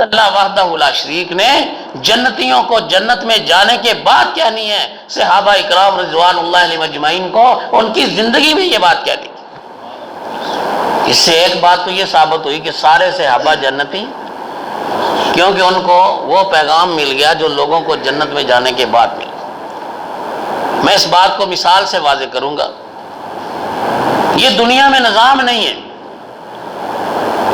اللہ وحدہ لا شریک نے جنتیوں کو جنت میں جانے کے بعد کہنی ہے، صحابہ اکرام رضوان اللہ علیہم اجمعین کو ان کی زندگی میں یہ بات کہنی ہے۔ اس سے ایک بات تو یہ ثابت ہوئی کہ سارے صحابہ جنتی، کیونکہ ان کو وہ پیغام مل گیا جو لوگوں کو جنت میں جانے کے بعد ملا۔ میں اس بات کو مثال سے واضح کروں گا۔ یہ دنیا میں نظام نہیں ہے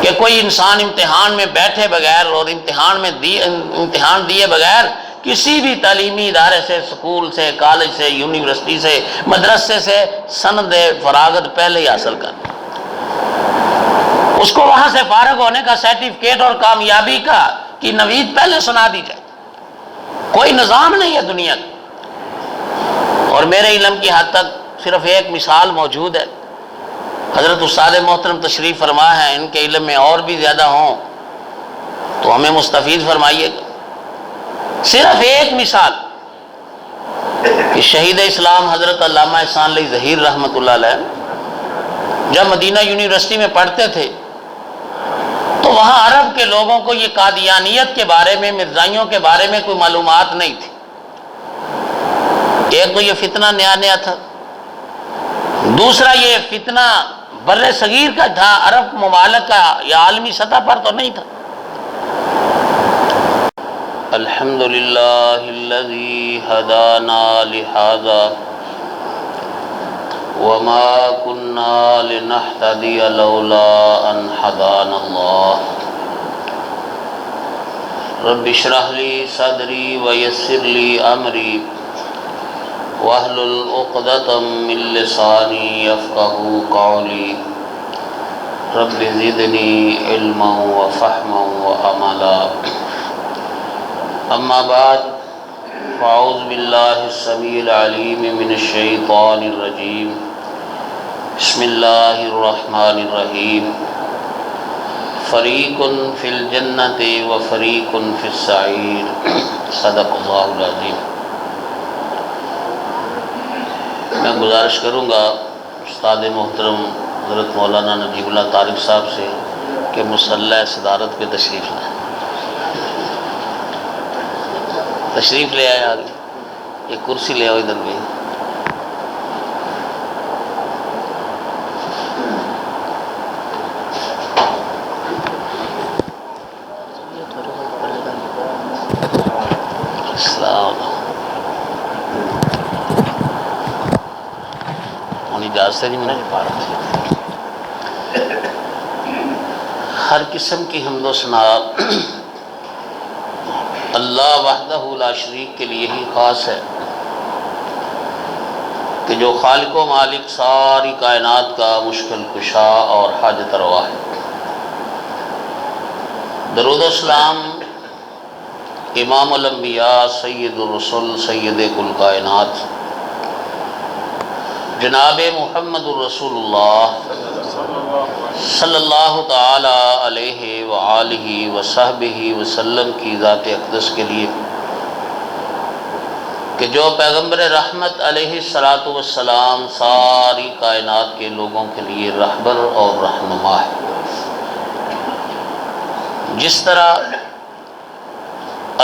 کہ کوئی انسان امتحان میں بیٹھے بغیر اور امتحان دیے بغیر کسی بھی تعلیمی ادارے سے، سکول سے، کالج سے، یونیورسٹی سے، مدرسے سے سند فراغت پہلے ہی حاصل کر، اس کو وہاں سے فارغ ہونے کا سرٹیفکیٹ اور کامیابی کی نوید پہلے سنا دی جائے۔ کوئی نظام نہیں ہے دنیا کا۔ اور میرے علم کی حد تک صرف ایک مثال موجود ہے، حضرت استاد محترم تشریف فرما ہے، ان کے علم میں اور بھی زیادہ ہوں تو ہمیں مستفید فرمائیے گا۔ صرف ایک مثال کہ شہید اسلام حضرت علامہ احسان علی ظہیر رحمۃ اللہ علیہ جب مدینہ یونیورسٹی میں پڑھتے تھے تو وہاں عرب کے لوگوں کو یہ قادیانیت کے بارے میں، مرزائیوں کے بارے میں کوئی معلومات نہیں تھی۔ ایک تو یہ فتنہ نیا تھا، دوسرا یہ فتنہ بر صغیر کا تھا، عرب ممالک کا یا عالمی سطح پر تو نہیں تھا۔ الحمدللہ الذی ہدانا لہذا وما كنا لنهتدي لولا ان هدانا الله رب اشرح لي صدري ويسر لي امري واحلل عقدة من لساني يفقهوا قولي رب زدني علما وفهما وعملا اما بعد فاعوذ باللہ السمیع العلیم من الشیطان الرجیم بسم اللہ الرحمن الرحیم فریق فی الجنۃ و فریق فی السعیر صدق اللہ العظیم۔ میں گزارش کروں گا استاد محترم حضرت مولانا نجیب اللہ طارق صاحب سے کہ مصلی صدارت پہ تشریف لائیں۔ تشریف لے آئے آگے، ایک کرسی لے آؤ ادھر بھی۔ السلام ہونی اجازت نہیں مجھے پا رہا تھا۔ ہر قسم کی حمد و ثنا اللہ وحدہ لا شریک کے لیے ہی خاص ہے کہ جو خالق و مالک ساری کائنات کا مشکل کشا اور حاجت روا ہے۔ درود و سلام امام الانبیاء سید الرسل سید کل کائنات جناب محمد الرسول اللہ صلی اللہ تعالی علیہ وآلہ وصحبہ وسلم کی ذات اقدس کے لیے کہ جو پیغمبر رحمت علیہ السلام ساری کائنات کے لوگوں کے لیے رہبر اور رہنما ہے۔ جس طرح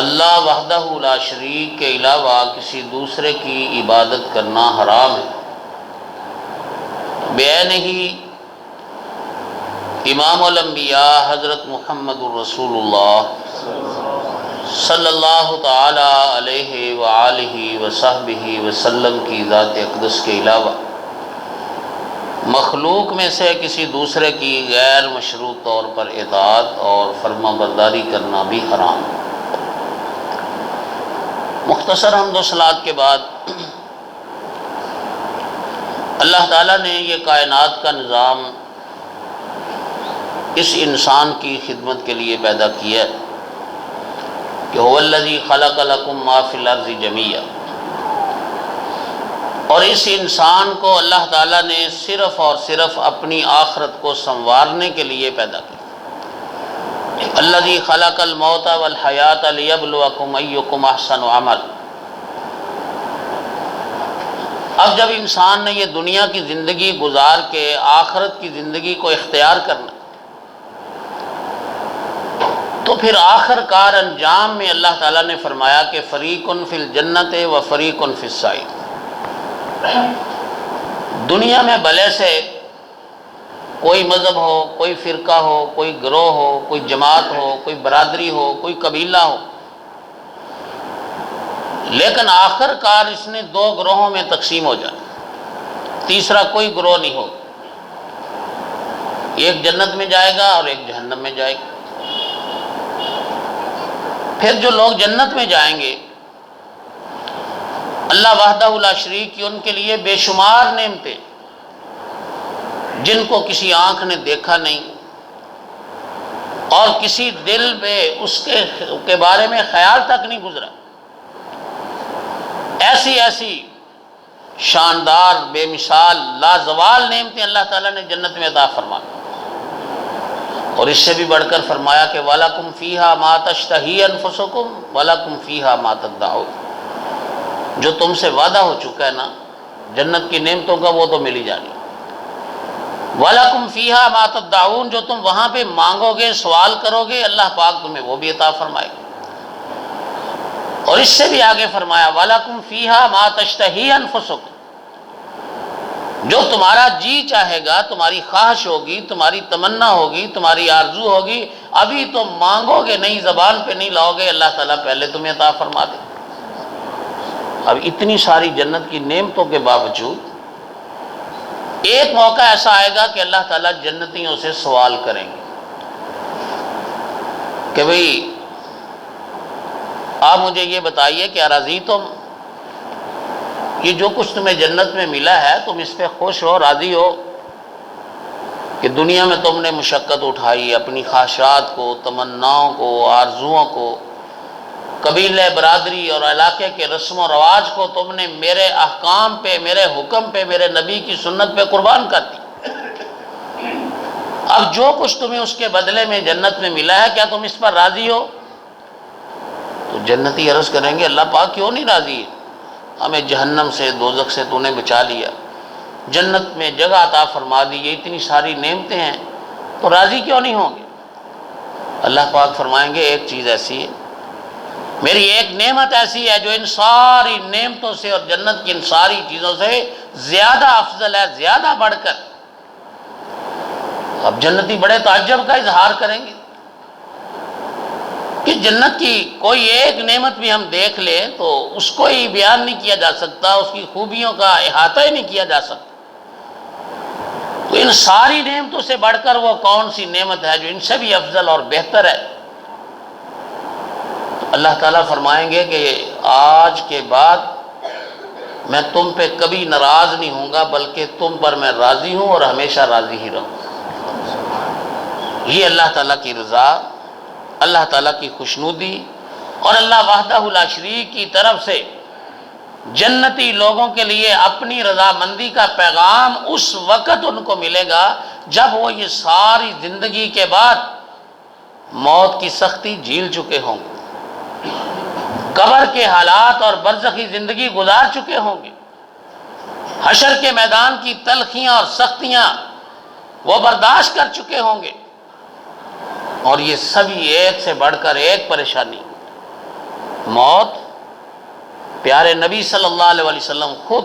اللہ وحدہ لا شریک کے علاوہ کسی دوسرے کی عبادت کرنا حرام ہے، بعین ہی امام الانبیاء حضرت محمد الرسول اللہ صلی اللہ تعالی علیہ وآلہ وصحبہ وسلم کی ذات اقدس کے علاوہ مخلوق میں سے کسی دوسرے کی غیر مشروط طور پر اطاعت اور فرما برداری کرنا بھی حرام ہے۔ مختصر حمد و صلوات کے بعد اللہ تعالیٰ نے یہ کائنات کا نظام اس انسان کی خدمت کے لیے پیدا کیا ہے کہ هو الذی خلق لکم ما فی الارض جمیعا، اور اس انسان کو اللہ تعالیٰ نے صرف اور صرف اپنی آخرت کو سنوارنے کے لیے پیدا کیا۔ الذی خلق الموت والحیاۃ لیبلوکم ایکم احسن عملا۔ اب جب انسان نے یہ دنیا کی زندگی گزار کے آخرت کی زندگی کو اختیار کرنا تو تو پھر آخر کار انجام میں اللہ تعالیٰ نے فرمایا کہ فریقٌ فی الجنت و فریقٌ فی السعیر۔ دنیا میں بھلے سے کوئی مذہب ہو، کوئی فرقہ ہو، کوئی گروہ ہو، کوئی جماعت ہو، کوئی برادری ہو، کوئی قبیلہ ہو، لیکن آخر کار اس نے دو گروہوں میں تقسیم ہو جائے، تیسرا کوئی گروہ نہیں ہوگا، ایک جنت میں جائے گا اور ایک جہنم میں جائے گا۔ پھر جو لوگ جنت میں جائیں گے، اللہ وحدہ لا شریک کی ان کے لیے بے شمار نعمتیں جن کو کسی آنکھ نے دیکھا نہیں اور کسی دل پہ اس کے بارے میں خیال تک نہیں گزرا، ایسی ایسی شاندار بے مثال لازوال نعمتیں اللہ تعالیٰ نے جنت میں عطا فرمائی۔ اور اس سے بھی بڑھ کر فرمایا کہ وَلَكُمْ فِيهَا مَا تَشْتَهِي أَنفُسُكُمْ وَلَكُمْ فِيهَا مَا تَدَّعُونَ۔ جو تم سے وعدہ ہو چکا ہے نا جنت کی نعمتوں کا، وہ تو مل ہی جانی۔ وَلَكُمْ فِيهَا مَا تَدَّعُونَ، جو تم وہاں پہ مانگو گے، سوال کرو گے، اللہ پاک تمہیں وہ بھی عطا فرمائے گا۔ اور اس سے بھی آگے فرمایا وَلَكُمْ فِيهَا مَا تَشْتَهِي أَنفُسُكُمْ، جو تمہارا جی چاہے گا، تمہاری خواہش ہوگی، تمہاری تمنا ہوگی، تمہاری آرزو ہوگی، ابھی تم مانگو گے نہیں، زبان پہ نہیں لاؤ گے، اللہ تعالیٰ پہلے تمہیں عطا فرما دے۔ اب اتنی ساری جنت کی نعمتوں کے باوجود ایک موقع ایسا آئے گا کہ اللہ تعالیٰ جنتیوں سے سوال کریں گے کہ بھئی آپ مجھے یہ بتائیے کہ راضی تم، یہ جو کچھ تمہیں جنت میں ملا ہے تم اس پہ خوش ہو، راضی ہو؟ کہ دنیا میں تم نے مشقت اٹھائی، اپنی خواہشات کو، تمناؤں کو، آرزوؤں کو، قبیلے، برادری اور علاقے کے رسم و رواج کو تم نے میرے احکام پہ، میرے حکم پہ، میرے نبی کی سنت پہ قربان کر دی۔ اب جو کچھ تمہیں اس کے بدلے میں جنت میں ملا ہے، کیا تم اس پر راضی ہو؟ تو جنتی عرض کریں گے اللہ پاک کیوں نہیں راضی ہے؟ ہمیں جہنم سے، دوزخ سے تو نے بچا لیا، جنت میں جگہ عطا فرما دی، یہ اتنی ساری نعمتیں ہیں، تو راضی کیوں نہیں ہوں گے؟ اللہ پاک فرمائیں گے ایک چیز ایسی ہے، میری ایک نعمت ایسی ہے جو ان ساری نعمتوں سے اور جنت کی ان ساری چیزوں سے زیادہ افضل ہے، زیادہ بڑھ کر۔ اب جنتی بڑے تعجب کا اظہار کریں گے کہ جنت کی کوئی ایک نعمت بھی ہم دیکھ لیں تو اس کو ہی بیان نہیں کیا جا سکتا، اس کی خوبیوں کا احاطہ ہی نہیں کیا جا سکتا۔ تو ان ساری نعمتوں سے بڑھ کر وہ کون سی نعمت ہے جو ان سے بھی افضل اور بہتر ہے؟ اللہ تعالیٰ فرمائیں گے کہ آج کے بعد میں تم پہ کبھی ناراض نہیں ہوں گا، بلکہ تم پر میں راضی ہوں اور ہمیشہ راضی ہی رہوں۔ یہ اللہ تعالیٰ کی رضا، اللہ تعالیٰ کی خوشنودی اور اللہ وحدہ لا شریک کی طرف سے جنتی لوگوں کے لیے اپنی رضامندی کا پیغام اس وقت ان کو ملے گا جب وہ یہ ساری زندگی کے بعد موت کی سختی جھیل چکے ہوں گے، قبر کے حالات اور برزخی زندگی گزار چکے ہوں گے، حشر کے میدان کی تلخیاں اور سختیاں وہ برداشت کر چکے ہوں گے، اور یہ سبھی ایک سے بڑھ کر ایک پریشانی، موت۔ پیارے نبی صلی اللہ علیہ وسلم خود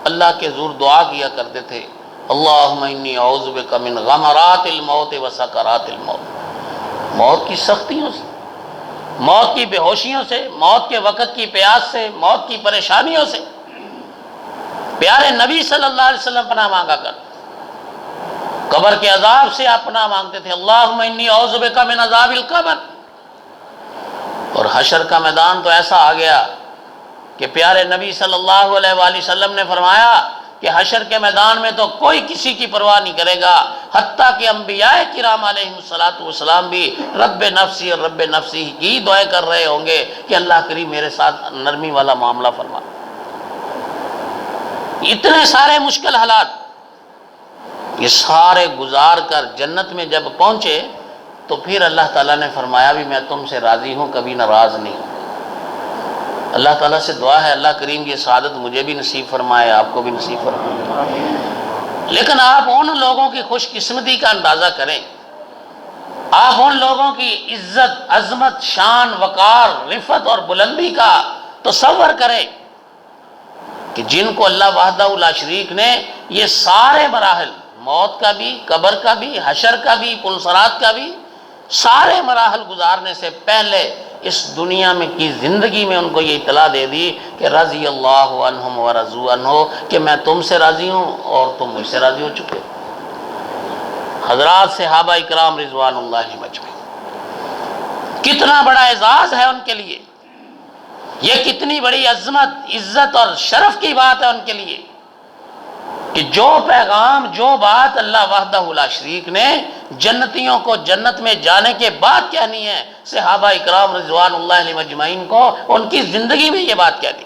اللہ کے حضور دعا کیا کرتے تھے، اللہم انی اعوذ بک من غمرات الموت و سکرات الموت، موت کی سختیوں سے، موت کی بے ہوشیوں سے، موت کے وقت کی پیاس سے، موت کی پریشانیوں سے پیارے نبی صلی اللہ علیہ وسلم پناہ مانگا کرتے، قبر کے عذاب سے آپ پناہ مانگتے تھے، اللہم انی اعوذ بک من عذاب القبر۔ اور حشر کا میدان تو ایسا آ گیا کہ پیارے نبی صلی اللہ علیہ وآلہ وسلم نے فرمایا کہ حشر کے میدان میں تو کوئی کسی کی پرواہ نہیں کرے گا، حتیٰ کہ انبیاء کرام علیہم السلام بھی رب نفسی اور رب نفسی کی دعائیں کر رہے ہوں گے کہ اللہ کریم میرے ساتھ نرمی والا معاملہ فرما۔ اتنے سارے مشکل حالات یہ سارے گزار کر جنت میں جب پہنچے تو پھر اللہ تعالیٰ نے فرمایا بھی میں تم سے راضی ہوں، کبھی ناراض نہیں ہوں۔ اللہ تعالیٰ سے دعا ہے اللہ کریم یہ سعادت مجھے بھی نصیب فرمائے، آپ کو بھی نصیب فرمائے۔ لیکن آپ ان لوگوں کی خوش قسمتی کا اندازہ کریں، آپ ان لوگوں کی عزت، عظمت، شان، وقار، رفعت اور بلندی کا تصور کریں کہ جن کو اللہ وحدہ لا شریک نے یہ سارے مراحل، موت کا بھی، قبر کا بھی، حشر کا بھی، پلسرات کا بھی، سارے مراحل گزارنے سے پہلے اس دنیا میں کی زندگی میں ان کو یہ اطلاع دے دی کہ رضی اللہ عنہم ورضوا عنہ، کہ میں تم سے راضی ہوں اور تم مجھ سے راضی ہو چکے ہو۔ حضرات صحابہ اکرام رضوان اللہ مجمعین، کتنا بڑا اعزاز ہے ان کے لیے، یہ کتنی بڑی عظمت، عزت اور شرف کی بات ہے ان کے لیے کہ جو پیغام، جو بات اللہ وحدہ لا شریک نے جنتیوں کو جنت میں جانے کے بعد کہنی ہے، صحابہ اکرام رضوان اللہ علیہ مجمعین کو ان کی زندگی میں یہ بات کہنی۔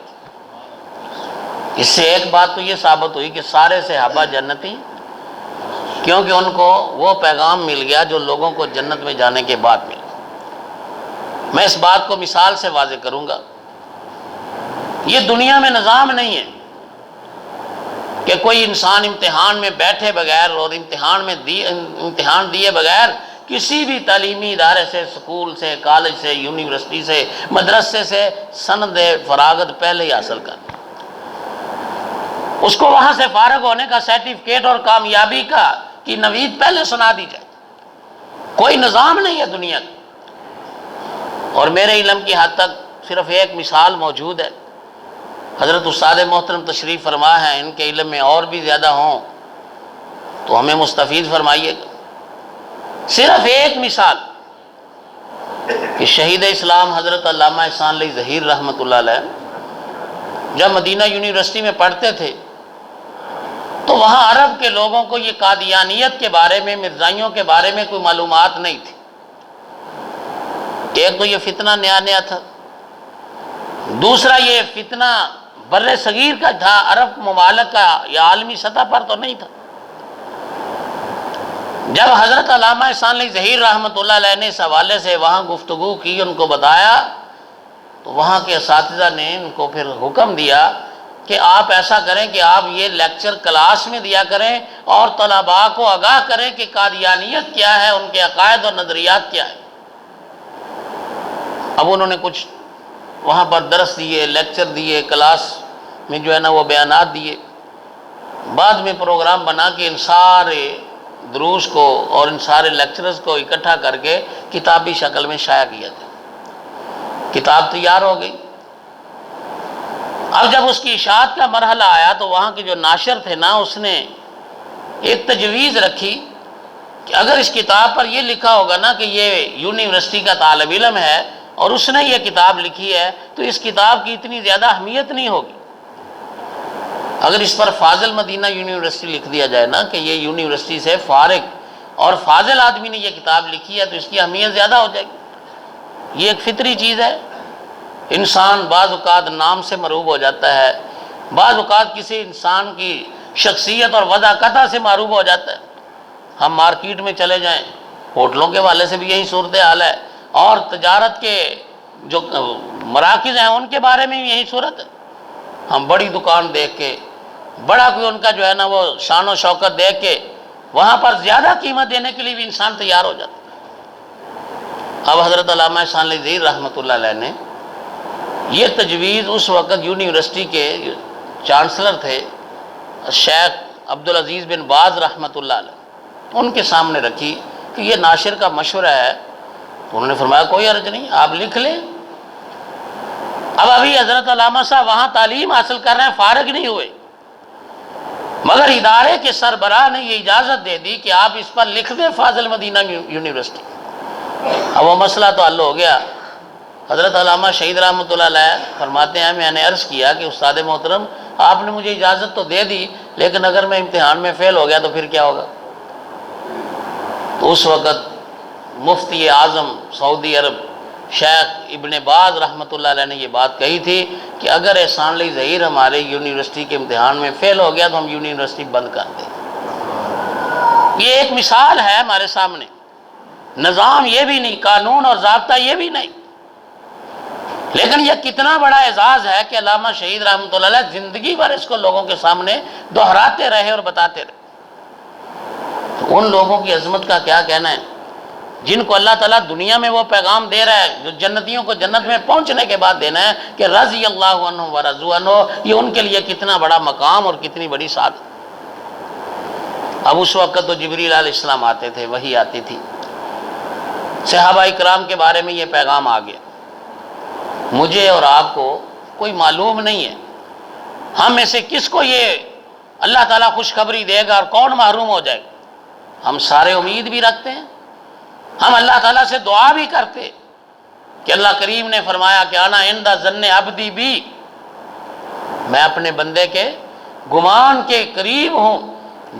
اس سے ایک بات تو یہ ثابت ہوئی کہ سارے صحابہ جنتی، کیونکہ ان کو وہ پیغام مل گیا جو لوگوں کو جنت میں جانے کے بعد ملا۔ میں اس بات کو مثال سے واضح کروں گا۔ یہ دنیا میں نظام نہیں ہے کہ کوئی انسان امتحان میں بیٹھے بغیر اور امتحان دیے بغیر کسی بھی تعلیمی ادارے سے، سکول سے، کالج سے، یونیورسٹی سے، مدرسے سے سند فراغت پہلے ہی حاصل کر، اس کو وہاں سے فارغ ہونے کا سرٹیفکیٹ اور کامیابی کی نوید پہلے سنا دی جائے۔ کوئی نظام نہیں ہے دنیا کا۔ اور میرے علم کی حد تک صرف ایک مثال موجود ہے، حضرت استاد محترم تشریف فرما ہے، ان کے علم میں اور بھی زیادہ ہوں تو ہمیں مستفید فرمائیے گا۔ صرف ایک مثال کہ شہید اسلام حضرت علامہ احسان علی ظہیر رحمۃ اللہ علیہ جب مدینہ یونیورسٹی میں پڑھتے تھے تو وہاں عرب کے لوگوں کو یہ قادیانیت کے بارے میں، مرزائیوں کے بارے میں کوئی معلومات نہیں تھی۔ ایک تو یہ فتنہ نیا نیا تھا، دوسرا یہ فتنہ بر صغیر کا تھا، عرب ممالک کا یا عالمی سطح پر تو نہیں تھا۔ جب حضرت علامہ احسان علی ظہیر رحمۃ اللہ علیہ نے اس حوالے سے وہاں گفتگو کی، ان کو بتایا، تو وہاں کے اساتذہ نے ان کو پھر حکم دیا کہ آپ ایسا کریں کہ آپ یہ لیکچر کلاس میں دیا کریں اور طلباء کو آگاہ کریں کہ قادیانیت کیا ہے، ان کے عقائد اور نظریات کیا ہے۔ اب انہوں نے کچھ وہاں پر درس دیے، لیکچر دیے، کلاس میں جو ہے نا وہ بیانات دیے۔ بعد میں پروگرام بنا کے ان سارے دروس کو اور ان سارے لیکچرز کو اکٹھا کر کے کتابی شکل میں شائع کیا تھا۔ کتاب تیار ہو گئی۔ اب جب اس کی اشاعت کا مرحلہ آیا تو وہاں کے جو ناشر تھے نا، اس نے ایک تجویز رکھی کہ اگر اس کتاب پر یہ لکھا ہوگا نا کہ یہ یونیورسٹی کا طالب علم ہے اور اس نے یہ کتاب لکھی ہے تو اس کتاب کی اتنی زیادہ اہمیت نہیں ہوگی۔ اگر اس پر فاضل مدینہ یونیورسٹی لکھ دیا جائے نا کہ یہ یونیورسٹی سے فارغ اور فاضل آدمی نے یہ کتاب لکھی ہے تو اس کی اہمیت زیادہ ہو جائے گی۔ یہ ایک فطری چیز ہے۔ انسان بعض اوقات نام سے مرعوب ہو جاتا ہے، بعض اوقات کسی انسان کی شخصیت اور وضاقتہ سے معروب ہو جاتا ہے۔ ہم مارکیٹ میں چلے جائیں، ہوٹلوں کے والے سے بھی یہی صورتحال ہے، اور تجارت کے جو مراکز ہیں ان کے بارے میں بھی یہی صورت ہے۔ ہم بڑی دکان دیکھ کے، بڑا کوئی ان کا جو ہے نا وہ شان و شوکت دیکھ کے وہاں پر زیادہ قیمت دینے کے لیے بھی انسان تیار ہو جاتا ہے۔ اب حضرت علامہ احسان علی ظہیر رحمۃ اللہ علیہ نے یہ تجویز اس وقت یونیورسٹی کے چانسلر تھے شیخ عبدالعزیز بن باز رحمۃ اللہ علیہ، ان کے سامنے رکھی کہ یہ ناشر کا مشورہ ہے۔ تو انہوں نے فرمایا کوئی حرج نہیں، آپ لکھ لیں۔ اب ابھی حضرت علامہ صاحب وہاں تعلیم حاصل کر رہے ہیں، فارغ نہیں ہوئے، مگر ادارے کے سربراہ نے یہ اجازت دے دی کہ آپ اس پر لکھ دیں فاضل مدینہ یونیورسٹی۔ اب وہ مسئلہ تو حل ہو گیا۔ حضرت علامہ شہید رحمۃ اللہ علیہ فرماتے ہیں میں نے عرض کیا کہ استاد محترم آپ نے مجھے اجازت تو دے دی، لیکن اگر میں امتحان میں فیل ہو گیا تو پھر کیا ہوگا؟ تو اس وقت مفتی اعظم سعودی عرب شیخ ابن باز رحمۃ اللہ علیہ نے یہ بات کہی تھی کہ اگر احسان علی ظہیر ہمارے یونیورسٹی کے امتحان میں فیل ہو گیا تو ہم یونیورسٹی بند کر دیں۔ یہ ایک مثال ہے ہمارے سامنے۔ نظام یہ بھی نہیں، قانون اور ضابطہ یہ بھی نہیں، لیکن یہ کتنا بڑا اعزاز ہے کہ علامہ شہید رحمۃ اللہ علیہ زندگی بھر اس کو لوگوں کے سامنے دہراتے رہے اور بتاتے رہے۔ تو ان لوگوں کی عظمت کا کیا کہنا ہے جن کو اللہ تعالیٰ دنیا میں وہ پیغام دے رہا ہے جو جنتیوں کو جنت میں پہنچنے کے بعد دینا ہے کہ رضی اللہ عنہ ورضوا عنہ، یہ ان کے لیے کتنا بڑا مقام اور کتنی بڑی سعادت۔ اب اس وقت تو جبریل علیہ السلام آتے تھے، وحی آتی تھی، صحابہ کرام کے بارے میں یہ پیغام آ گیا۔ مجھے اور آپ کو کوئی معلوم نہیں ہے ہم میں سے کس کو یہ اللہ تعالیٰ خوشخبری دے گا اور کون محروم ہو جائے گا۔ ہم سارے امید بھی رکھتے ہیں، ہم اللہ تعالیٰ سے دعا بھی کرتے کہ اللہ کریم نے فرمایا کہ انا عند ظن عبدی بھی، میں اپنے بندے کے گمان کے قریب ہوں،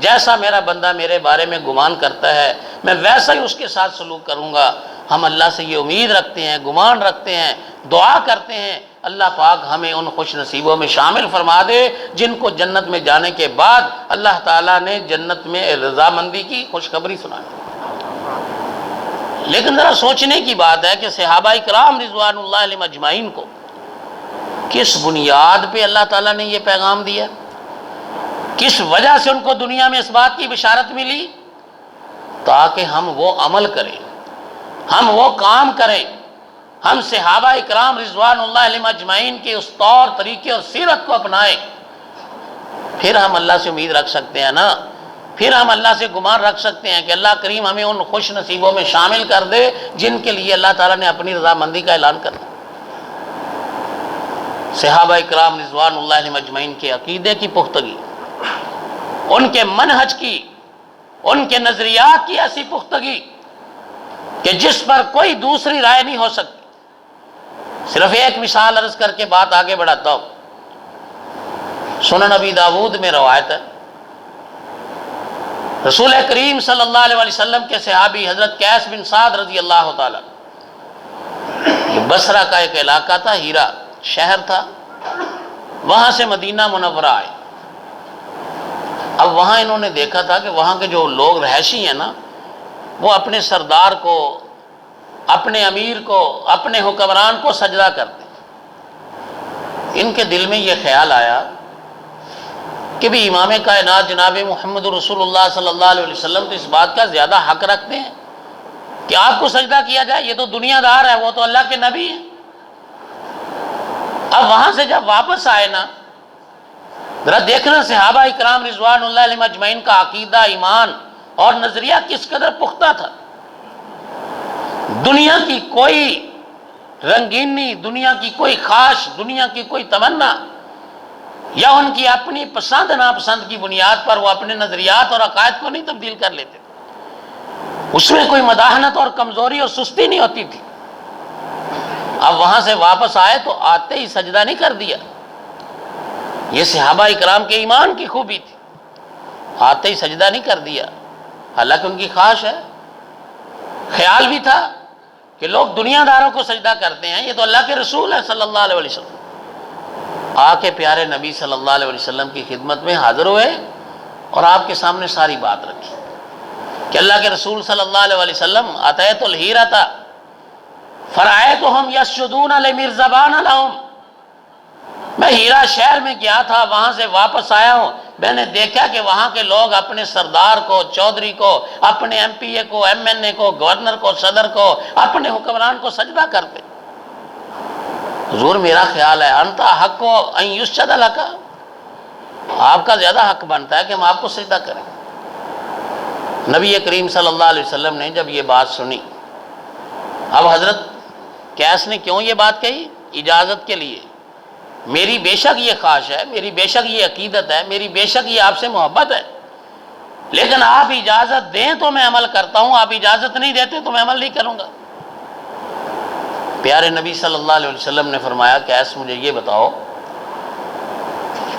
جیسا میرا بندہ میرے بارے میں گمان کرتا ہے میں ویسا ہی اس کے ساتھ سلوک کروں گا۔ ہم اللہ سے یہ امید رکھتے ہیں، گمان رکھتے ہیں، دعا کرتے ہیں اللہ پاک ہمیں ان خوش نصیبوں میں شامل فرما دے جن کو جنت میں جانے کے بعد اللہ تعالیٰ نے جنت میں رضامندی کی خوشخبری سنائی۔ لیکن ذرا سوچنے کی بات ہے کہ صحابہ کرام رضوان اللہ علیہم اجمعین کو کس بنیاد پہ اللہ تعالیٰ نے یہ پیغام دیا، کس وجہ سے ان کو دنیا میں اس بات کی بشارت ملی، تاکہ ہم وہ عمل کریں، ہم وہ کام کریں، ہم صحابہ اکرام رضوان اللہ علیہم اجمعین کے اس طور طریقے اور سیرت کو اپنائیں۔ پھر ہم اللہ سے امید رکھ سکتے ہیں نا، پھر ہم اللہ سے گمان رکھ سکتے ہیں کہ اللہ کریم ہمیں ان خوش نصیبوں میں شامل کر دے جن کے لیے اللہ تعالیٰ نے اپنی رضامندی کا اعلان کرنا۔ صحابہ اکرام رضوان اللہ علیہم اجمعین کے عقیدے کی پختگی، ان کے منہج کی، ان کے نظریات کی ایسی پختگی کہ جس پر کوئی دوسری رائے نہیں ہو سکتی۔ صرف ایک مثال عرض کر کے بات آگے بڑھاتا ہوں۔ سنن ابی داود میں روایت ہے، رسول کریم صلی اللہ علیہ وسلم کے صحابی حضرت قیس بن سعد رضی اللہ تعالیٰ، یہ بصرہ کا ایک علاقہ تھا، ہیرا شہر تھا، وہاں سے مدینہ منورہ آئے۔ اب وہاں انہوں نے دیکھا تھا کہ وہاں کے جو لوگ رہائشی ہیں نا، وہ اپنے سردار کو، اپنے امیر کو، اپنے حکمران کو سجدہ کرتے۔ ان کے دل میں یہ خیال آیا کہ بھی امام کائنات جناب محمد رسول اللہ صلی اللہ علیہ وسلم تو اس بات کا زیادہ حق رکھتے ہیں کہ آپ کو سجدہ کیا جائے، یہ تو دنیا دار ہے، وہ تو اللہ کے نبی ہیں۔ اب وہاں سے جب واپس آئے نا، ذرا دیکھنا صحابہ اکرام رضوان اللہ علیہم اجمعین کا عقیدہ، ایمان اور نظریہ کس قدر پختہ تھا۔ دنیا کی کوئی رنگینی، دنیا کی کوئی خواہش، دنیا کی کوئی تمنا یا ان کی اپنی پسند ناپسند کی بنیاد پر وہ اپنے نظریات اور عقائد کو نہیں تبدیل کر لیتے، اس میں کوئی مداحنت اور کمزوری اور سستی نہیں ہوتی تھی۔ اب وہاں سے واپس آئے تو آتے ہی سجدہ نہیں کر دیا، یہ صحابہ اکرام کے ایمان کی خوبی تھی، آتے ہی سجدہ نہیں کر دیا، حالانکہ ان کی خواہش ہے، خیال بھی تھا کہ لوگ دنیا داروں کو سجدہ کرتے ہیں، یہ تو اللہ کے رسول ہے صلی اللہ علیہ وسلم۔ آ کے پیارے نبی صلی اللہ علیہ وسلم کی خدمت میں حاضر ہوئے اور آپ کے سامنے ساری بات رکھی کہ اللہ کے رسول صلی اللہ علیہ وسلم اتیت الحیرۃ فرأیتہم یسجدون لمرزبان لہم، میں ہیرا شہر میں گیا تھا، وہاں سے واپس آیا ہوں، میں نے دیکھا کہ وہاں کے لوگ اپنے سردار کو، چودھری کو، اپنے ایم پی اے کو، ایم این اے کو، گورنر کو، صدر کو، اپنے حکمران کو سجدہ کرتے۔ حضور میرا خیال ہے انت حق ان یسجد لک، آپ کا زیادہ حق بنتا ہے کہ ہم آپ کو سجدہ کریں۔ نبی کریم صلی اللہ علیہ وسلم نے جب یہ بات سنی، اب حضرت قیس نے کیوں یہ بات کہی؟ اجازت کے لیے، میری بے شک یہ خواہش ہے، میری بے شک یہ عقیدت ہے، میری بے شک یہ آپ سے محبت ہے، لیکن آپ اجازت دیں تو میں عمل کرتا ہوں، آپ اجازت نہیں دیتے تو میں عمل نہیں کروں گا۔ پیارے نبی صلی اللہ علیہ وسلم نے فرمایا قیس مجھے یہ بتاؤ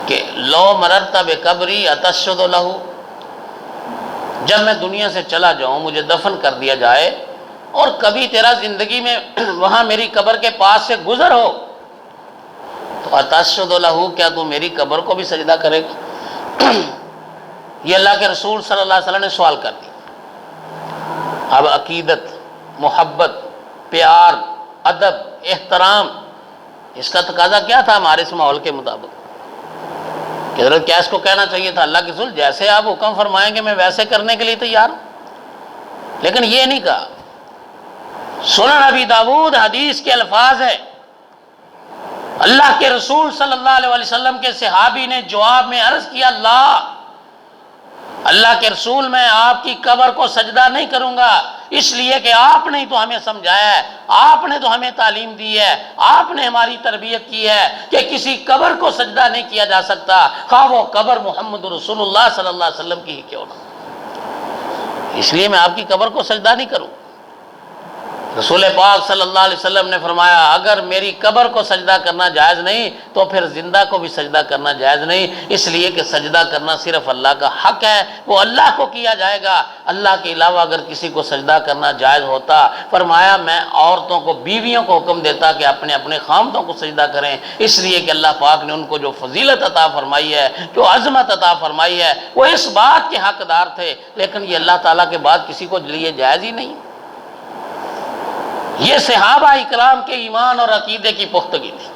کہ لو مررت بقبری اتسجد لہ، جب میں دنیا سے چلا جاؤں، مجھے دفن کر دیا جائے اور کبھی تیرا زندگی میں وہاں میری قبر کے پاس سے گزر ہو تو اتسجد لہ، کیا تو میری قبر کو بھی سجدہ کرے گا؟ یہ اللہ کے رسول صلی اللہ علیہ وسلم نے سوال کر دیا۔ اب عقیدت، محبت، پیار، ادب، احترام، اس کا تقاضا کیا تھا ہمارے اس ماحول کے مطابق کہ حضرت قیس کو کہنا چاہیے تھا اللہ کے رسول جیسے آپ حکم فرمائیں گے میں ویسے کرنے کے لیے تیار ہوں، لیکن یہ نہیں کہا سنن ابی داؤد حدیث کے الفاظ ہے، اللہ کے رسول صلی اللہ علیہ وسلم کے صحابی نے جواب میں عرض کیا، اللہ کے رسول میں آپ کی قبر کو سجدہ نہیں کروں گا، اس لیے کہ آپ نے تو ہمیں سمجھایا ہے، آپ نے تو ہمیں تعلیم دی ہے، آپ نے ہماری تربیت کی ہے کہ کسی قبر کو سجدہ نہیں کیا جا سکتا، خواہ وہ قبر محمد رسول اللہ صلی اللہ علیہ وسلم کی ہی کیوں نہ، اس لیے میں آپ کی قبر کو سجدہ نہیں کروں۔ رسول پاک صلی اللہ علیہ وسلم نے فرمایا، اگر میری قبر کو سجدہ کرنا جائز نہیں تو پھر زندہ کو بھی سجدہ کرنا جائز نہیں، اس لیے کہ سجدہ کرنا صرف اللہ کا حق ہے، وہ اللہ کو کیا جائے گا، اللہ کے علاوہ اگر کسی کو سجدہ کرنا جائز ہوتا، فرمایا میں عورتوں کو، بیویوں کو حکم دیتا کہ اپنے اپنے خامدوں کو سجدہ کریں، اس لیے کہ اللہ پاک نے ان کو جو فضیلت عطا فرمائی ہے، جو عظمت عطا فرمائی ہے، وہ اس بات کے حقدار تھے، لیکن یہ اللہ تعالیٰ کے بعد کسی کو لیے جائز ہی نہیں۔ یہ صحابہ اکرام کے ایمان اور عقیدے کی پختگی تھی،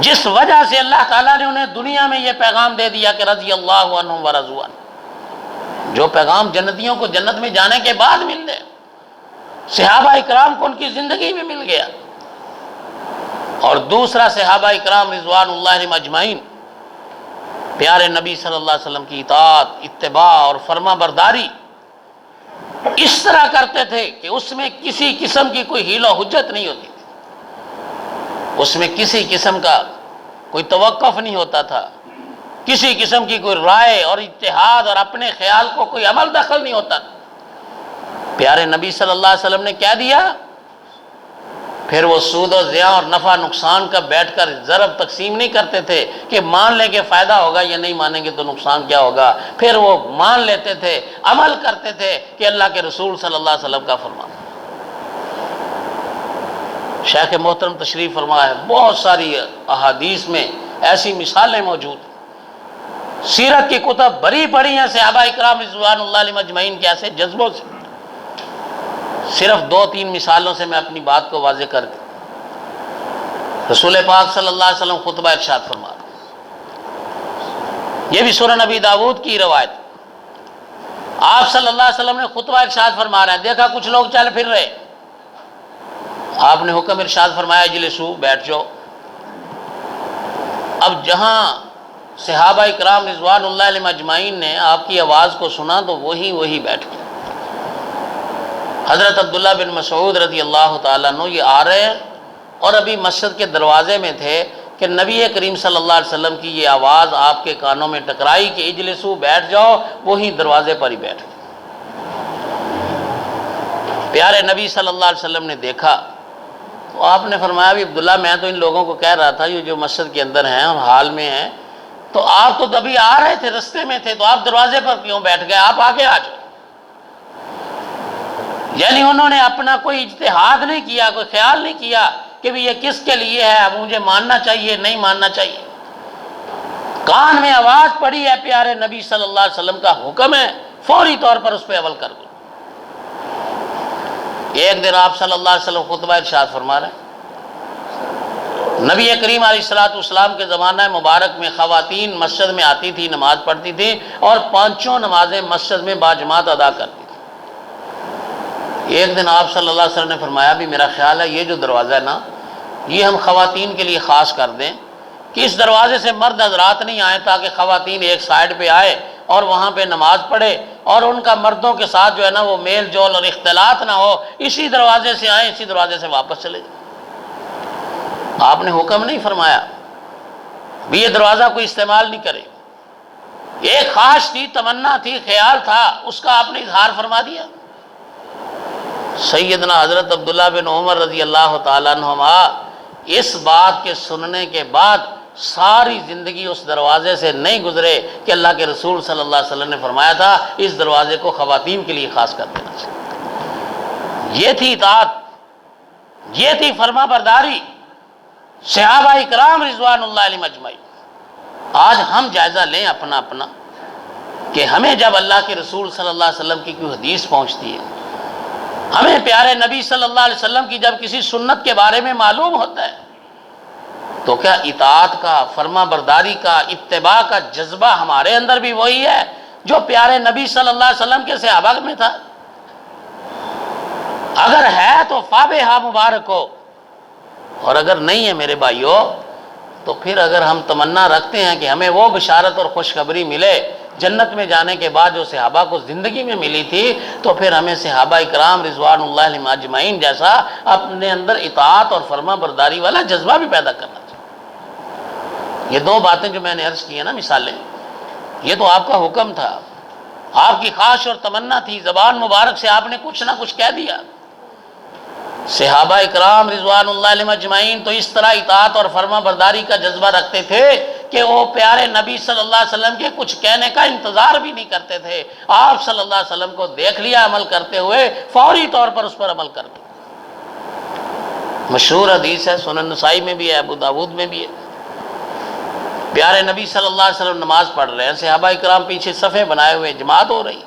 جس وجہ سے اللہ تعالیٰ نے انہیں دنیا میں یہ پیغام دے دیا کہ رضی اللہ عنہم ورضوا عنہ، جو پیغام جنتیوں کو جنت میں جانے کے بعد مل گئے، صحابہ اکرام کو ان کی زندگی میں مل گیا۔ اور دوسرا، صحابہ اکرام رضوان اللہ علیہم اجمعین پیارے نبی صلی اللہ علیہ وسلم کی اطاعت، اتباع اور فرما برداری اس طرح کرتے تھے کہ اس میں کسی قسم کی کوئی حیل و حجت نہیں ہوتی تھی، اس میں کسی قسم کا کوئی توقف نہیں ہوتا تھا، کسی قسم کی کوئی رائے اور اجتہاد اور اپنے خیال کو کوئی عمل دخل نہیں ہوتا تھا۔ پیارے نبی صلی اللہ علیہ وسلم نے کیا دیا، پھر وہ سود و زیاں اور نفع نقصان کا بیٹھ کر ضرب تقسیم نہیں کرتے تھے کہ مان لیں کہ فائدہ ہوگا یا نہیں مانیں گے تو نقصان کیا ہوگا، پھر وہ مان لیتے تھے، عمل کرتے تھے کہ اللہ کے رسول صلی اللہ علیہ وسلم کا فرمان۔ شیخ محترم تشریف فرما ہے، بہت ساری احادیث میں ایسی مثالیں موجود ہیں، سیرت کی کتب بڑی پڑھی ہیں صحابہ اکرام رضوان اللہ علیہم اجمعین کے ایسے جذبوں سے۔ صرف 2-3 مثالوں سے میں اپنی بات کو واضح کر دوں۔ رسول پاک صلی اللہ علیہ وسلم خطبہ ارشاد فرما رہے ہیں، یہ بھی سنن ابی داؤد کی روایت، آپ صلی اللہ علیہ وسلم نے خطبہ ارشاد فرما رہے ہیں، دیکھا کچھ لوگ چل پھر رہے، آپ نے حکم ارشاد فرمایا اجلسو، بیٹھ جاؤ۔ اب جہاں صحابہ اکرام رضوان اللہ علیہم اجمعین نے آپ کی آواز کو سنا تو وہی بیٹھ گئے۔ حضرت عبداللہ بن مسعود رضی اللہ تعالیٰ عنہ یہ آ رہے ہیں اور ابھی مسجد کے دروازے میں تھے کہ نبی کریم صلی اللہ علیہ وسلم کی یہ آواز آپ کے کانوں میں ٹکرائی کہ اجلسو، بیٹھ جاؤ، وہی دروازے پر ہی بیٹھ گئے۔ پیارے نبی صلی اللہ علیہ وسلم نے دیکھا تو آپ نے فرمایا، بھی عبداللہ میں تو ان لوگوں کو کہہ رہا تھا یہ جو مسجد کے اندر ہیں اور حال میں ہیں، تو آپ تو ابھی آ رہے تھے، رستے میں تھے، تو آپ دروازے پر کیوں بیٹھ گئے، آپ آگے آ جاؤ۔ یعنی انہوں نے اپنا کوئی اجتہاد نہیں کیا، کوئی خیال نہیں کیا کہ بھی یہ کس کے لیے ہے، اب مجھے ماننا چاہیے نہیں ماننا چاہیے۔ کان میں آواز پڑی ہے، پیارے نبی صلی اللہ علیہ وسلم کا حکم ہے، فوری طور پر اس پہ عمل کر دو۔ ایک دن آپ صلی اللہ علیہ وسلم خطبہ ارشاد فرما رہے ہیں، نبی کریم علیہ السلام کے زمانہ مبارک میں خواتین مسجد میں آتی تھی، نماز پڑھتی تھی اور 5 نمازیں مسجد میں باجماعت ادا کرتی تھی۔ ایک دن آپ صلی اللہ علیہ وسلم نے فرمایا، بھی میرا خیال ہے یہ جو دروازہ ہے نا، یہ ہم خواتین کے لیے خاص کر دیں کہ اس دروازے سے مرد حضرات نہیں آئیں، تاکہ خواتین ایک سائیڈ پہ آئے اور وہاں پہ نماز پڑھے اور ان کا مردوں کے ساتھ جو ہے نا وہ میل جول اور اختلاط نہ ہو، اسی دروازے سے آئیں، اسی دروازے سے واپس چلے جائیں۔ آپ نے حکم نہیں فرمایا بھی یہ دروازہ کوئی استعمال نہیں کرے، ایک خواہش تھی، تمنا تھی، خیال تھا، اس کا آپ نے اظہار فرما دیا۔ سیدنا حضرت عبداللہ بن عمر رضی اللہ تعالیٰ عنہما اس بات کے سننے کے بعد ساری زندگی اس دروازے سے نہیں گزرے کہ اللہ کے رسول صلی اللہ علیہ وسلم نے فرمایا تھا اس دروازے کو خواتین کے لیے خاص کر دینا چاہیے۔ یہ تھی اطاعت، یہ تھی فرما برداری صحابہ اکرام رضوان اللہ علیہم اجمعین۔ آج ہم جائزہ لیں اپنا کہ ہمیں جب اللہ کے رسول صلی اللہ علیہ وسلم کی کوئی حدیث پہنچتی ہے، ہمیں پیارے نبی صلی اللہ علیہ وسلم کی جب کسی سنت کے بارے میں معلوم ہوتا ہے تو کیا اطاعت کا، فرما برداری کا، اتباع کا جذبہ ہمارے اندر بھی وہی ہے جو پیارے نبی صلی اللہ علیہ وسلم کے صحابہ میں تھا؟ اگر ہے تو فابہا مبارک ہو، اور اگر نہیں ہے میرے بھائیوں تو پھر اگر ہم تمنا رکھتے ہیں کہ ہمیں وہ بشارت اور خوشخبری ملے جنت میں جانے کے بعد جو صحابہ کو زندگی میں ملی تھی، تو پھر ہمیں صحابہ اکرام رضوان اللہ علیہم اجمعین جیسا اپنے اندر اطاعت اور فرما برداری والا جذبہ بھی پیدا کرنا چاہیے۔ یہ دو باتیں جو میں نے عرض کی ہیں نا مثالیں، یہ تو آپ کا حکم تھا، آپ کی خواہش اور تمنا تھی، زبان مبارک سے آپ نے کچھ نہ کچھ کہہ دیا۔ صحابہ اکرام رضوان اللہ علیہم اجمعین تو اس طرح اطاعت اور فرما برداری کا جذبہ رکھتے تھے کہ وہ پیارے نبی صلی اللہ علیہ وسلم کے کچھ کہنے کا انتظار بھی نہیں کرتے تھے، آپ صلی اللہ علیہ وسلم کو دیکھ لیا عمل کرتے ہوئے فوری طور پر اس پر عمل کر دیا۔ مشہور حدیث ہے، سنن نسائی میں بھی ہے، ابو داود میں بھی ہے، پیارے نبی صلی اللہ علیہ وسلم نماز پڑھ رہے ہیں، صحابہ اکرام پیچھے صفیں بنائے ہوئے جماعت ہو رہی،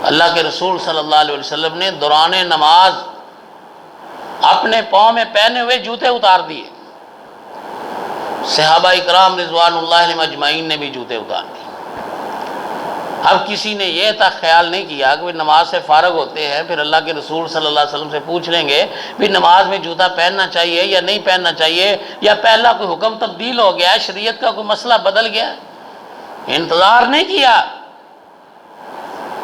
اللہ کے رسول صلی اللہ علیہ وسلم نے دوران نماز اپنے پاؤں میں پہنے ہوئے جوتے اتار دیے، صحابہ اکرام رضوان اللہ علیہم اجمعین نے بھی جوتے اتار دیے۔ اب کسی نے یہ تک خیال نہیں کیا کہ نماز سے فارغ ہوتے ہیں پھر اللہ کے رسول صلی اللہ علیہ وسلم سے پوچھ لیں گے بھی نماز میں جوتا پہننا چاہیے یا نہیں پہننا چاہیے، یا پہلا کوئی حکم تبدیل ہو گیا ہے، شریعت کا کوئی مسئلہ بدل گیا ہے۔ انتظار نہیں کیا،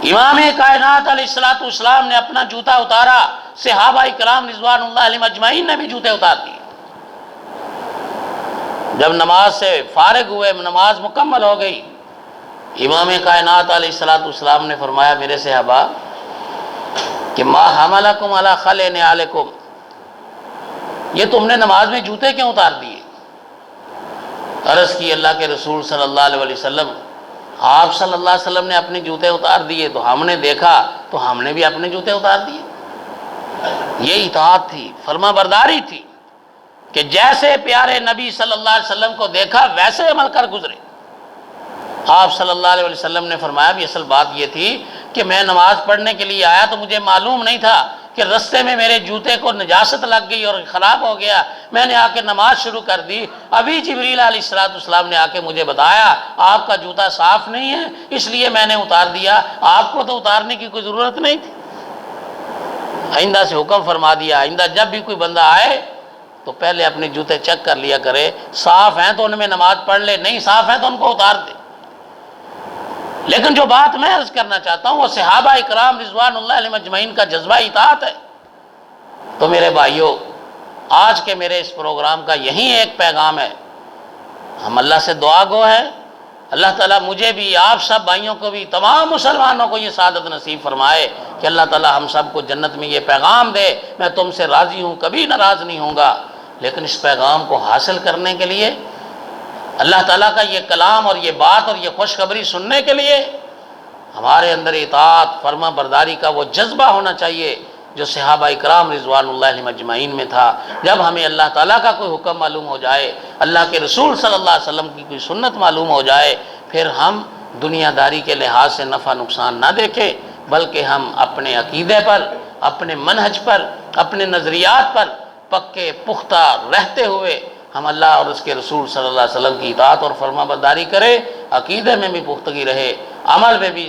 امام کائنات علیہ الصلوۃ والسلام نے اپنا جوتا اتارا، صحابہ اکرام رضوان اللہ علیہم اجمعین نے بھی جوتے اتار دیے۔ جب نماز سے فارغ ہوئے، نماز مکمل ہو گئی، امام کائنات علیہ الصلوۃ والسلام نے فرمایا میرے صحابہ کہ ما حملکم علی خلع نعالکم، یہ تم نے نماز میں جوتے کیوں اتار دیے؟ عرض کی اللہ کے رسول صلی اللہ علیہ وسلم، آپ صلی اللہ علیہ وسلم نے اپنے جوتے اتار دیے تو ہم نے دیکھا تو ہم نے بھی اپنے جوتے اتار دیے۔ یہ اطاعت تھی، فرما برداری تھی کہ جیسے پیارے نبی صلی اللہ علیہ وسلم کو دیکھا ویسے عمل کر گزرے۔ آپ صلی اللہ علیہ وسلم نے فرمایا بھی اصل بات یہ تھی کہ میں نماز پڑھنے کے لیے آیا تو مجھے معلوم نہیں تھا کہ رستے میں میرے جوتے کو نجاست لگ گئی اور خراب ہو گیا، میں نے آ کے نماز شروع کر دی، ابھی جبریل علیہ السلام نے آ کے مجھے بتایا آپ کا جوتا صاف نہیں ہے اس لیے میں نے اتار دیا، آپ کو تو اتارنے کی کوئی ضرورت نہیں تھی۔ آئندہ سے حکم فرما دیا، آئندہ جب بھی کوئی بندہ آئے تو پہلے اپنے جوتے چیک کر لیا کرے، صاف ہیں تو ان میں نماز پڑھ لے، نہیں صاف ہیں تو ان کو اتار دے۔ لیکن جو بات میں عرض کرنا چاہتا ہوں وہ صحابہ اکرام رضوان اللہ علیہم اجمعین کا جذبہ اطاعت ہے۔ تو میرے بھائیوں، آج کے میرے اس پروگرام کا یہی ایک پیغام ہے، ہم اللہ سے دعا گو ہیں، اللہ تعالیٰ مجھے بھی، آپ سب بھائیوں کو بھی، تمام مسلمانوں کو یہ سعادت نصیب فرمائے کہ اللہ تعالیٰ ہم سب کو جنت میں یہ پیغام دے میں تم سے راضی ہوں، کبھی ناراض نہیں ہوں گا۔ لیکن اس پیغام کو حاصل کرنے کے لیے، اللہ تعالیٰ کا یہ کلام اور یہ بات اور یہ خوشخبری سننے کے لیے ہمارے اندر اطاعت فرما برداری کا وہ جذبہ ہونا چاہیے جو صحابہ اکرام رضوان اللہ علیہم اجمعین میں تھا۔ جب ہمیں اللہ تعالیٰ کا کوئی حکم معلوم ہو جائے، اللہ کے رسول صلی اللہ علیہ وسلم کی کوئی سنت معلوم ہو جائے، پھر ہم دنیا داری کے لحاظ سے نفع نقصان نہ دیکھیں، بلکہ ہم اپنے عقیدے پر، اپنے منہج پر، اپنے نظریات پر پکے پختہ رہتے ہوئے ہم اللہ اور اس کے رسول صلی اللہ علیہ وسلم کی اطاعت اور فرما برداری کرے، عقیدے میں بھی پختگی رہے، عمل میں بھی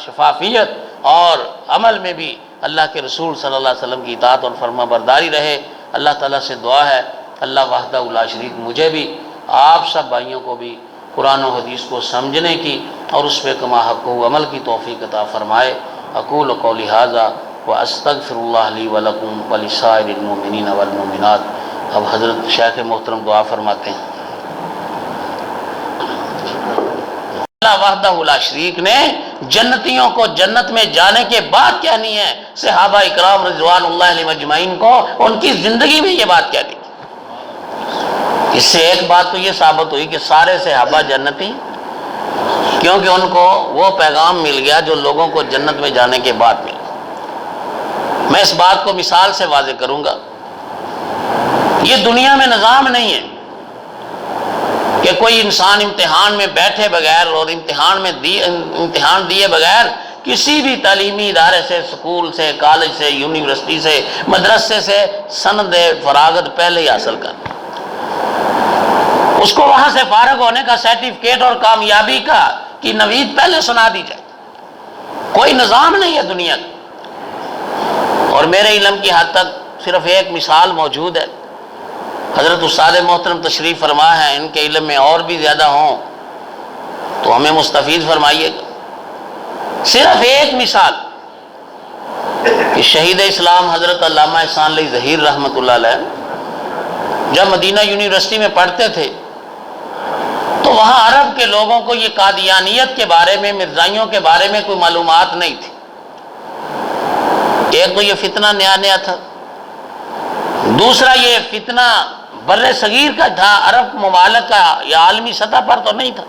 شفافیت اور عمل میں بھی اللہ کے رسول صلی اللہ علیہ وسلم کی اطاعت اور فرما برداری رہے۔ اللہ تعالیٰ سے دعا ہے اللہ وحدہ لا شریک مجھے بھی، آپ سب بھائیوں کو بھی قرآن و حدیث کو سمجھنے کی اور اس پہ کما حق و عمل کی توفیق عطا فرمائے۔ اقول قولی ھذا واستغفر اللہ لی ولکم ولسائر المؤمنین والمؤمنات۔ اب حضرت شیخ محترم دعا فرماتے ہیں۔ اللہ وحدہ لا شریک نے جنتیوں کو جنت میں جانے کے بعد کہنی ہے، صحابہ اکرام رضوان اللہ علیہم اجمعین کو ان کی زندگی میں یہ بات کہنی۔ اس سے ایک بات تو یہ ثابت ہوئی کہ سارے صحابہ جنتی، کیونکہ ان کو وہ پیغام مل گیا جو لوگوں کو جنت میں جانے کے بعد ملا۔ میں اس بات کو مثال سے واضح کروں گا، یہ دنیا میں نظام نہیں ہے کہ کوئی انسان امتحان میں بیٹھے بغیر اور امتحان دیے بغیر کسی بھی تعلیمی ادارے سے، سکول سے، کالج سے، یونیورسٹی سے، مدرسے سے سند فراغت پہلے ہی حاصل کر، اس کو وہاں سے فارغ ہونے کا سرٹیفکیٹ اور کامیابی کی نوید پہلے سنا دی جائے۔ کوئی نظام نہیں ہے دنیا کا۔ اور میرے علم کی حد تک صرف ایک مثال موجود ہے، حضرت استاد محترم تشریف فرما ہے، ان کے علم میں اور بھی زیادہ ہوں تو ہمیں مستفید فرمائیے گا۔ صرف ایک مثال کہ شہید اسلام حضرت علامہ احسان علی ظہیر رحمۃ اللہ علیہ جب مدینہ یونیورسٹی میں پڑھتے تھے تو وہاں عرب کے لوگوں کو یہ قادیانیت کے بارے میں، مرزائیوں کے بارے میں کوئی معلومات نہیں تھی۔ ایک تو یہ فتنہ نیا نیا تھا، دوسرا یہ فتنہ بر صغیر کا تھا، عرب ممالک کا یا عالمی سطح پر تو نہیں تھا۔